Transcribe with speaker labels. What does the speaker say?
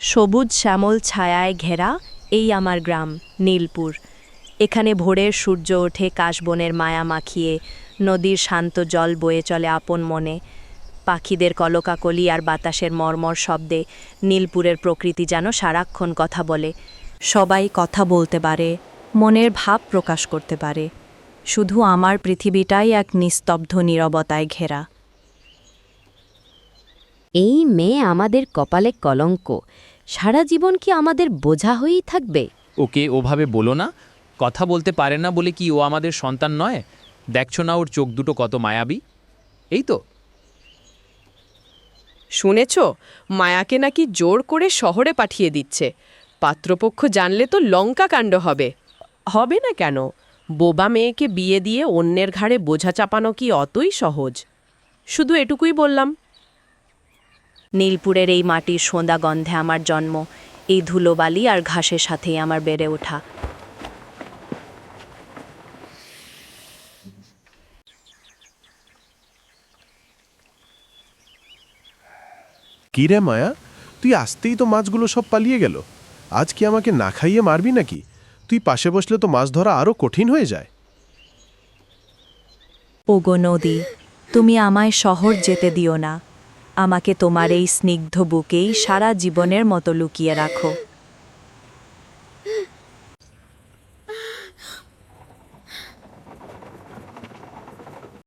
Speaker 1: সবুজ শ্যামল ছায়ায় ঘেরা এই আমার গ্রাম নীলপুর। এখানে ভোরের সূর্য ওঠে কাশবনের মায়া মাখিয়ে, নদীর শান্ত জল বয়ে চলে আপন মনে। পাখিদের কলকাকলি আর বাতাসের মর্মর শব্দে নীলপুরের প্রকৃতি যেন সারাক্ষণ কথা বলে। সবাই কথা বলতে পারে, মনের ভাব প্রকাশ করতে পারে। শুধু আমার পৃথিবীটাই এক নিস্তব্ধ নীরবতায় ঘেরা।
Speaker 2: এই মেয়ে আমাদের কপালে কলঙ্ক, সারা জীবন কি আমাদের বোঝা হয়েই থাকবে?
Speaker 3: ওকে ওভাবে বলো না। কথা বলতে পারে না বলে কি ও আমাদের সন্তান নয়? দেখছো না ওর চোখ দুটো কত মায়াবী? এই তো।
Speaker 4: শুনেছ, মায়াকে নাকি জোর করে শহরে পাঠিয়ে দিচ্ছে। পাত্রপক্ষ জানলে তো লঙ্কা কাণ্ড হবে। হবে না কেন? বোবা মেয়েকে বিয়ে দিয়ে অন্যের ঘাড়ে বোঝা চাপানো কি অতই সহজ? শুধু এটুকুই বললাম।
Speaker 1: নীলপুরের এই মাটির সোঁদা গন্ধে আমার জন্ম, এই ধুলোবালি আর ঘাসের সাথেই আমার বেড়ে ওঠা।
Speaker 5: কি রে মায়া, তুই আসতেই তো মাছগুলো সব পালিয়ে গেল। আজ কি আমাকে না খাইয়ে মারবি নাকি? তুই পাশে বসলে তো মাছ ধরা আরো কঠিন হয়ে যায়।
Speaker 1: ওগো নদী, তুমি আমায় শহর যেতে দিও না। আমাকে তোমার এই স্নিগ্ধ বুকেই সারা জীবনের মতো লুকিয়ে রাখো।